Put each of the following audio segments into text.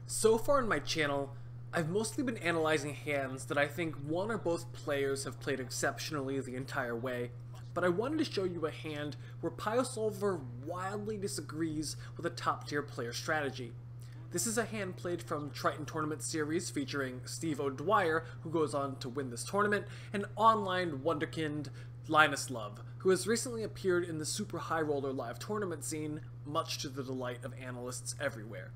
So far in my channel, I've mostly been analyzing hands that I think one or both players have played exceptionally the entire way, but I wanted to show you a hand where PIOsolver wildly disagrees with a top tier player strategy. This is a hand played from Triton Tournament series featuring Steve O'Dwyer, who goes on to win this tournament, and online wonderkind LLinusLove, who has recently appeared in the Super High Roller live tournament scene, much to the delight of analysts everywhere.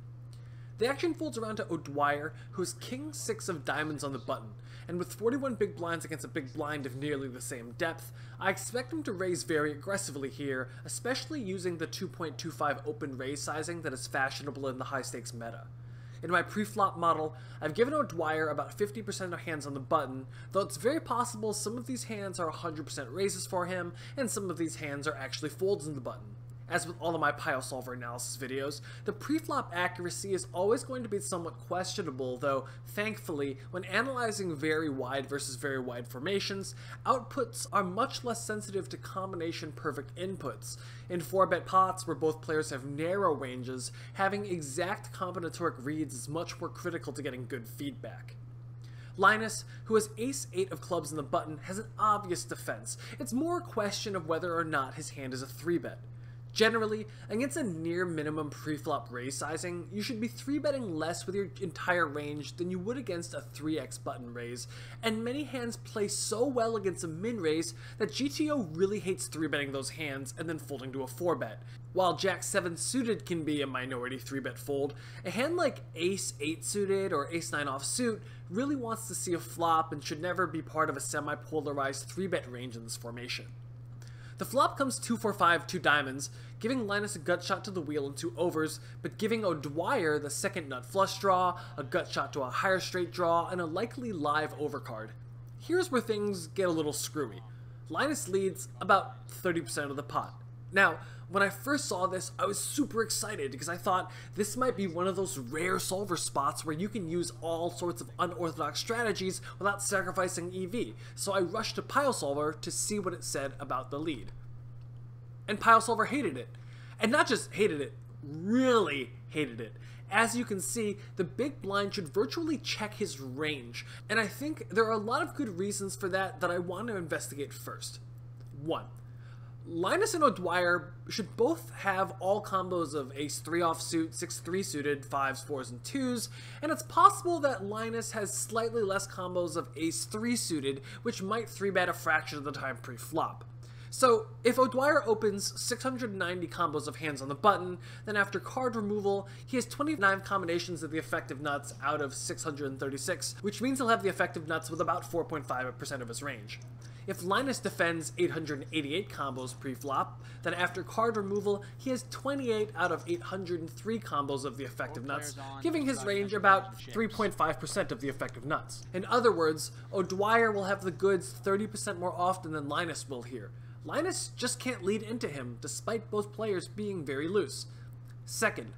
The action folds around to O'Dwyer, who has King 6 of diamonds on the button, and with 41 big blinds against a big blind of nearly the same depth, I expect him to raise very aggressively here, especially using the 2.25 open raise sizing that is fashionable in the high stakes meta. In my pre-flop model, I've given O'Dwyer about 50% of hands on the button, though it's very possible some of these hands are 100% raises for him, and some of these hands are actually folds in the button. As with all of my PIOsolver analysis videos, the pre-flop accuracy is always going to be somewhat questionable, though thankfully, when analyzing very wide versus very wide formations, outputs are much less sensitive to combination perfect inputs. In 4-bet pots where both players have narrow ranges, having exact combinatoric reads is much more critical to getting good feedback. Linus, who has ace-8 of clubs in the button, has an obvious defense. It's more a question of whether or not his hand is a 3-bet. Generally, against a near minimum pre-flop raise sizing, you should be 3-betting less with your entire range than you would against a 3x button raise, and many hands play so well against a min raise that GTO really hates 3-betting those hands and then folding to a 4-bet. While Jack 7 suited can be a minority 3-bet fold, a hand like Ace 8 suited or Ace 9 offsuit really wants to see a flop and should never be part of a semi-polarized 3-bet range in this formation. The flop comes 2-4-5, 2 diamonds, giving Linus a gut shot to the wheel and 2 overs, but giving O'Dwyer the second nut flush draw, a gut shot to a higher straight draw, and a likely live overcard. Here's where things get a little screwy. Linus leads about 30% of the pot. Now, when I first saw this, I was super excited because I thought this might be one of those rare solver spots where you can use all sorts of unorthodox strategies without sacrificing EV, so I rushed to PIOsolver to see what it said about the lead. And PIOsolver hated it. And not just hated it, really hated it. As you can see, the big blind should virtually check his range, and I think there are a lot of good reasons for that I want to investigate first. 1. Linus and O'Dwyer should both have all combos of ace 3 offsuit, 6 3 suited, 5s, 4s, and 2s, and it's possible that Linus has slightly less combos of ace 3 suited, which might 3-bet a fraction of the time pre-flop. So, if O'Dwyer opens 690 combos of hands on the button, then after card removal, he has 29 combinations of the effective nuts out of 636, which means he'll have the effective nuts with about 4.5% of his range. If Linus defends 888 combos pre-flop, then after card removal, he has 28 out of 803 combos of the effective nuts, giving his range about 3.5% of the effective nuts. In other words, O'Dwyer will have the goods 30% more often than Linus will here. Linus just can't lead into him, despite both players being very loose. Second,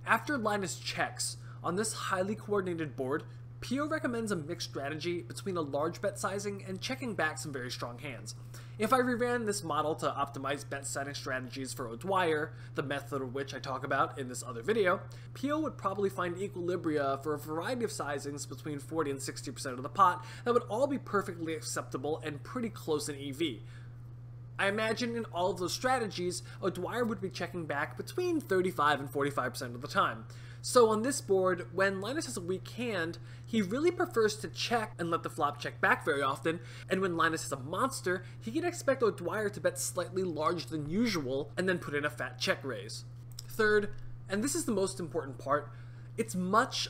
after Linus checks, on this highly coordinated board, PIO recommends a mixed strategy between a large bet sizing and checking back some very strong hands. If I reran this model to optimize bet setting strategies for O'Dwyer, the method of which I talk about in this other video, PIO would probably find equilibria for a variety of sizings between 40 and 60% of the pot that would all be perfectly acceptable and pretty close in EV. I imagine in all of those strategies, O'Dwyer would be checking back between 35 and 45% of the time. So on this board, when Linus has a weak hand, he really prefers to check and let the flop check back very often, and when Linus has a monster, he can expect O'Dwyer to bet slightly larger than usual and then put in a fat check raise. Third, and this is the most important part, it's much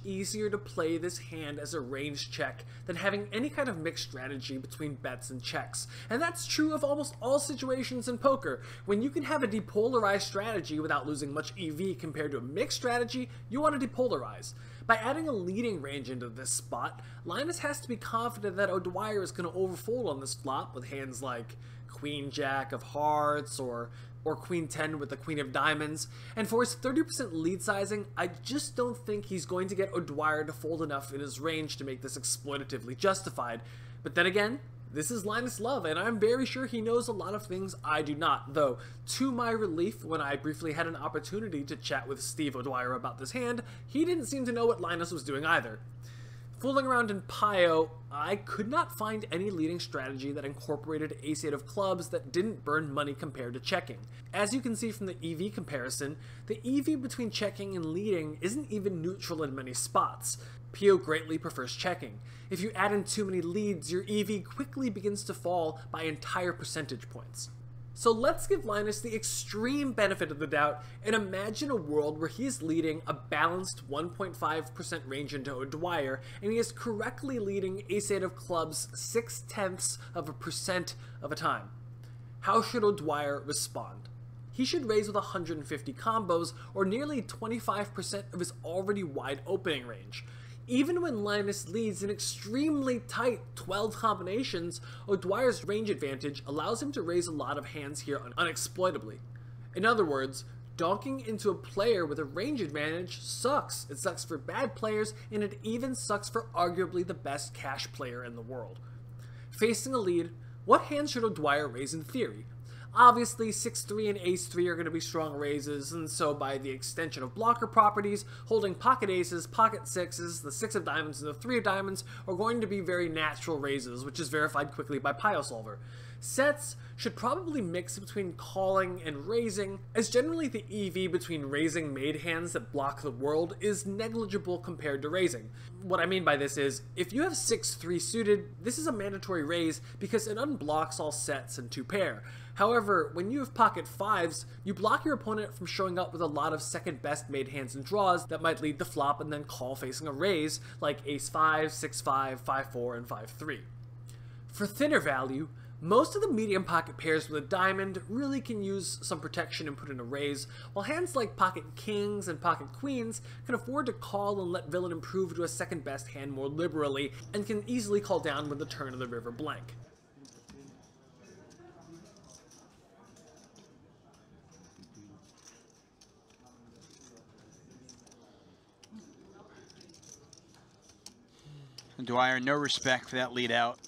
easier to play this hand as a range check than having any kind of mixed strategy between bets and checks. And that's true of almost all situations in poker. When you can have a depolarized strategy without losing much EV compared to a mixed strategy, you want to depolarize. By adding a leading range into this spot, Linus has to be confident that O'Dwyer is going to overfold on this flop with hands like Queen Jack of Hearts or Queen 10 with the Queen of Diamonds, and for his 30% lead sizing, I just don't think he's going to get O'Dwyer to fold enough in his range to make this exploitatively justified. But then again, This is LLinusLove, and I'm very sure he knows a lot of things I do not, though, to my relief, when I briefly had an opportunity to chat with Steve O'Dwyer about this hand, he didn't seem to know what Linus was doing either. Fooling around in Pio, I could not find any leading strategy that incorporated ace-8 of clubs that didn't burn money compared to checking. As you can see from the EV comparison, the EV between checking and leading isn't even neutral in many spots. Pio greatly prefers checking. If you add in too many leads, your EV quickly begins to fall by entire percentage points. So let's give Linus the extreme benefit of the doubt and imagine a world where he is leading a balanced 1.5% range into O'Dwyer, and he is correctly leading ace-8 of clubs 0.6% of a time. How should O'Dwyer respond? He should raise with 150 combos, or nearly 25% of his already wide opening range. Even when Linus leads an extremely tight 12 combinations, O'Dwyer's range advantage allows him to raise a lot of hands here unexploitably. In other words, donking into a player with a range advantage sucks. It sucks for bad players, and it even sucks for arguably the best cash player in the world. Facing a lead, what hand should O'Dwyer raise in theory? Obviously, 6-3 and ace-3 are going to be strong raises, and so by the extension of blocker properties, holding pocket aces, pocket sixes, the 6 of diamonds, and the 3 of diamonds are going to be very natural raises, which is verified quickly by PIOsolver. Sets should probably mix between calling and raising, as generally the EV between raising made hands that block the world is negligible compared to raising. What I mean by this is, if you have 6-3 suited, this is a mandatory raise because it unblocks all sets and 2 pair. However, when you have pocket 5s, you block your opponent from showing up with a lot of second best made hands and draws that might lead the flop and then call facing a raise, like ace-5, 6-5, 5-4, and 5-3. For thinner value, most of the medium pocket pairs with a diamond really can use some protection and put in a raise, while hands like pocket kings and pocket queens can afford to call and let villain improve to a second best hand more liberally, and can easily call down when the turn of the river blank. O'Dwyer, no respect for that lead out.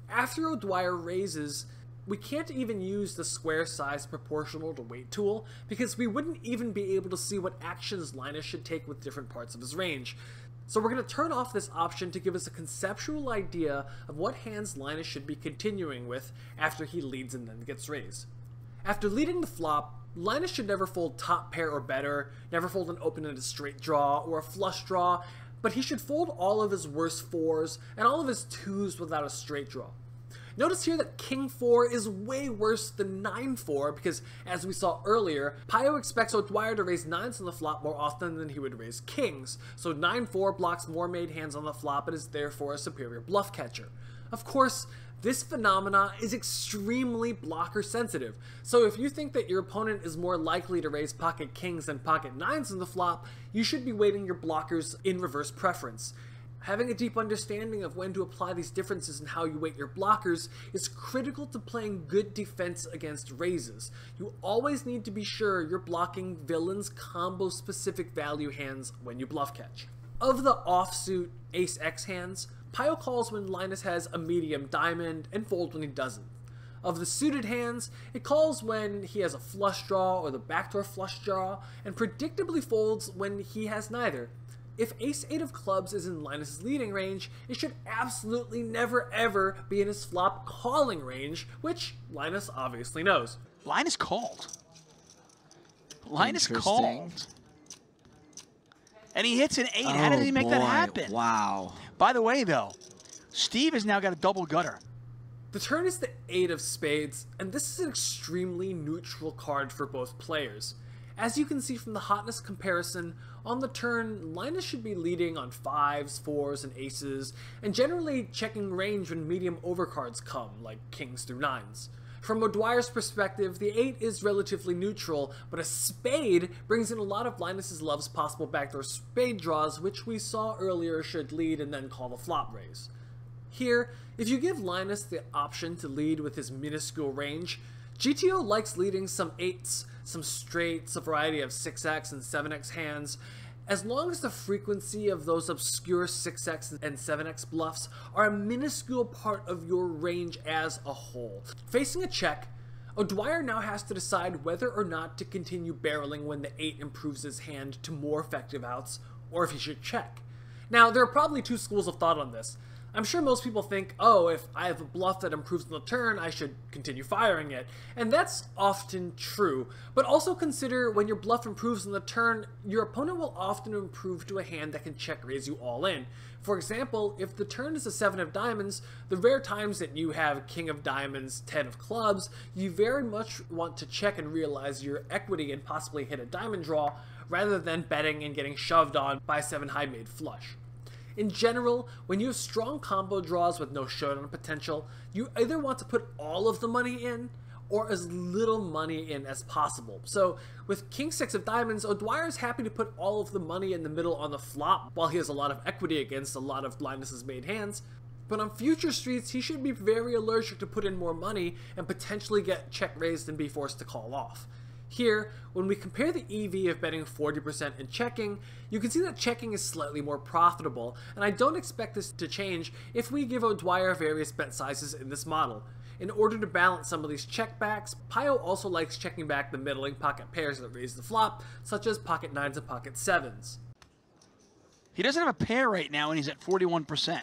After O'Dwyer raises, we can't even use the square size proportional to weight tool, because we wouldn't even be able to see what actions Linus should take with different parts of his range. So we're going to turn off this option to give us a conceptual idea of what hands Linus should be continuing with after he leads and then gets raised. After leading the flop, Linus should never fold top pair or better, never fold an open and a straight draw or a flush draw, but he should fold all of his worst 4s and all of his 2s without a straight draw. Notice here that King 4 is way worse than 9-4 because, as we saw earlier, Pio expects O'Dwyer to raise 9s on the flop more often than he would raise kings, so 9-4 blocks more made hands on the flop and is therefore a superior bluff catcher. Of course, this phenomena is extremely blocker sensitive, so if you think that your opponent is more likely to raise pocket kings than pocket 9s on the flop, you should be weighting your blockers in reverse preference. Having a deep understanding of when to apply these differences and how you weight your blockers is critical to playing good defense against raises. You always need to be sure you're blocking villains' combo-specific value hands when you bluff catch. Of the offsuit ace-x hands, Pio calls when Linus has a medium diamond and folds when he doesn't. Of the suited hands, it calls when he has a flush draw or the backdoor flush draw, and predictably folds when he has neither. If ace-8 of clubs is in Linus' leading range, it should absolutely never ever be in his flop calling range, which Linus obviously knows. Linus called. Linus called. And he hits an 8. How did he make that happen? Wow. By the way, though, Steve has now got a double gutter. The turn is the 8 of spades, and this is an extremely neutral card for both players. As you can see from the hotness comparison, on the turn, Linus should be leading on 5s, 4s, and aces, and generally checking range when medium overcards come, like kings through 9s. From O'Dwyer's perspective, the 8 is relatively neutral, but a spade brings in a lot of Linus' Love's possible backdoor spade draws, which we saw earlier should lead and then call the flop raise. Here, if you give Linus the option to lead with his minuscule range, GTO likes leading some 8s, some straights, a variety of 6x and 7x hands, as long as the frequency of those obscure 6x and 7x bluffs are a minuscule part of your range as a whole. Facing a check, O'Dwyer now has to decide whether or not to continue barreling when the 8 improves his hand to more effective outs, or if he should check. Now, there are probably two schools of thought on this. I'm sure most people think, oh, if I have a bluff that improves on the turn, I should continue firing it. And that's often true. But also consider when your bluff improves on the turn, your opponent will often improve to a hand that can check raise you all in. For example, if the turn is a 7 of diamonds, the rare times that you have king of diamonds, 10 of clubs, you very much want to check and realize your equity and possibly hit a diamond draw, rather than betting and getting shoved on by 7 high made flush. In general, when you have strong combo draws with no showdown potential, you either want to put all of the money in, or as little money in as possible. So, with king 6 of diamonds, O'Dwyer is happy to put all of the money in the middle on the flop, while he has a lot of equity against a lot of Linus's made hands. But on future streets, he should be very allergic to put in more money and potentially get check raised and be forced to call off. Here, when we compare the EV of betting 40% and checking, you can see that checking is slightly more profitable, and I don't expect this to change if we give O'Dwyer various bet sizes in this model. In order to balance some of these checkbacks, Pio also likes checking back the middling pocket pairs that raise the flop, such as pocket 9s and pocket 7s. He doesn't have a pair right now, and he's at 41%.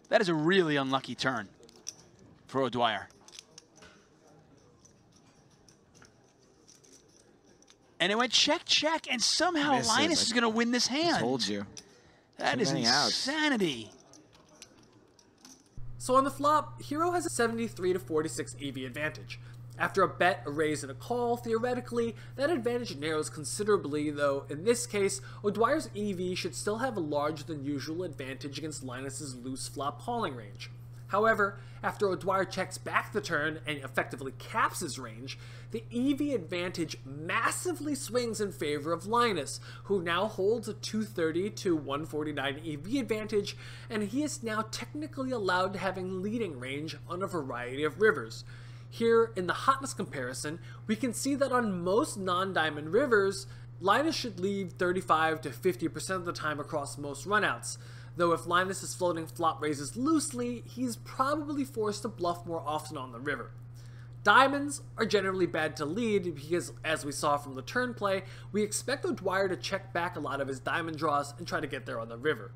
That is a really unlucky turn for O'Dwyer. And it went check, check, and somehow Linus is going to win this hand. I told you. That is insanity. So on the flop, Hero has a 73 to 46 EV advantage. After a bet, a raise, and a call, theoretically, that advantage narrows considerably, though in this case, O'Dwyer's EV should still have a larger than usual advantage against Linus's loose flop calling range. However, after O'Dwyer checks back the turn and effectively caps his range, the EV advantage massively swings in favor of Linus, who now holds a 230 to 149 EV advantage, and he is now technically allowed to having leading range on a variety of rivers. Here, in the hotness comparison, we can see that on most non-diamond rivers, Linus should lead 35 to 50% of the time across most runouts. Though if Linus is floating flop raises loosely, he's probably forced to bluff more often on the river. Diamonds are generally bad to lead because, as we saw from the turn play, we expect O'Dwyer to check back a lot of his diamond draws and try to get there on the river.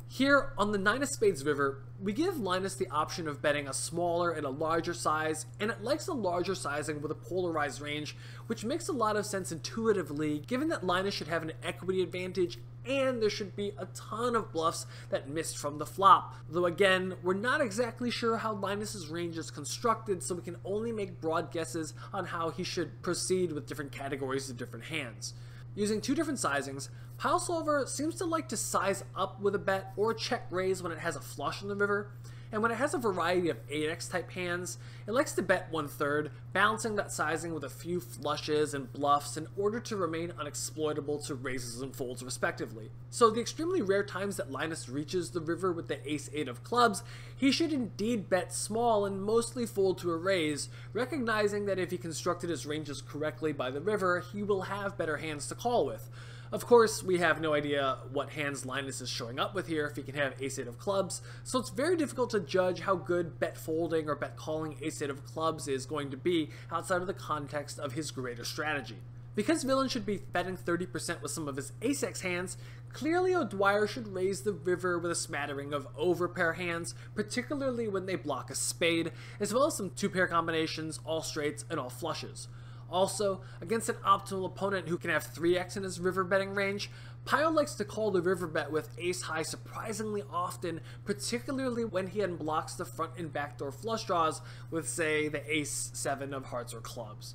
Here, on the 9 of spades river, we give Linus the option of betting a smaller and a larger size, and it likes a larger sizing with a polarized range, which makes a lot of sense intuitively, given that Linus should have an equity advantage and there should be a ton of bluffs that missed from the flop. Though again, we're not exactly sure how Linus's range is constructed, so we can only make broad guesses on how he should proceed with different categories of different hands. Using two different sizings, PIOsolver seems to like to size up with a bet or check raise when it has a flush in the river, and when it has a variety of 8x type hands, it likes to bet 1/3, balancing that sizing with a few flushes and bluffs in order to remain unexploitable to raises and folds respectively. So the extremely rare times that Linus reaches the river with the ace-8 of clubs, he should indeed bet small and mostly fold to a raise, recognizing that if he constructed his ranges correctly by the river, he will have better hands to call with. Of course, we have no idea what hands Linus is showing up with here if he can have ace-8 of clubs, so it's very difficult to judge how good bet folding or bet calling ace-8 of clubs is going to be outside of the context of his greater strategy. Because Villain should be betting 30% with some of his ace-x hands, clearly O'Dwyer should raise the river with a smattering of overpair hands, particularly when they block a spade, as well as some two-pair combinations, all straights, and all flushes. Also, against an optimal opponent who can have 3x in his river betting range, Pio likes to call the river bet with ace-high surprisingly often, particularly when he unblocks the front and backdoor flush draws with, say, the ace-7 of hearts or clubs.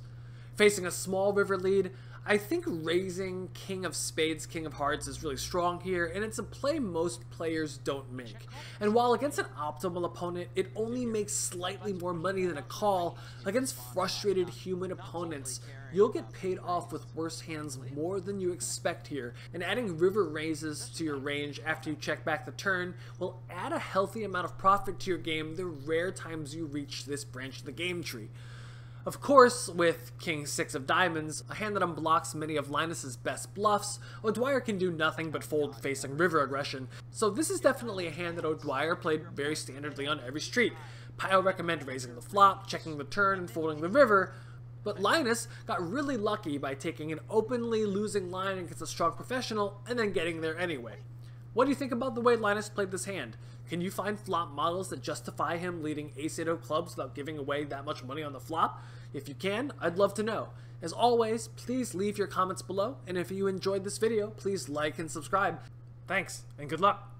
Facing a small river lead, I think raising king of spades, king of hearts is really strong here, and it's a play most players don't make. And while against an optimal opponent, it only makes slightly more money than a call, against frustrated human opponents, you'll get paid off with worse hands more than you expect here, and adding river raises to your range after you check back the turn will add a healthy amount of profit to your game the rare times you reach this branch of the game tree. Of course, with King 6 of Diamonds, a hand that unblocks many of Linus's best bluffs, O'Dwyer can do nothing but fold facing river aggression, so this is definitely a hand that O'Dwyer played very standardly on every street. Pio recommend raising the flop, checking the turn, and folding the river, but Linus got really lucky by taking an openly losing line against a strong professional and then getting there anyway. What do you think about the way Linus played this hand? Can you find flop models that justify him leading ace-8 of clubs without giving away that much money on the flop? If you can, I'd love to know. As always, please leave your comments below, and if you enjoyed this video, please like and subscribe. Thanks, and good luck!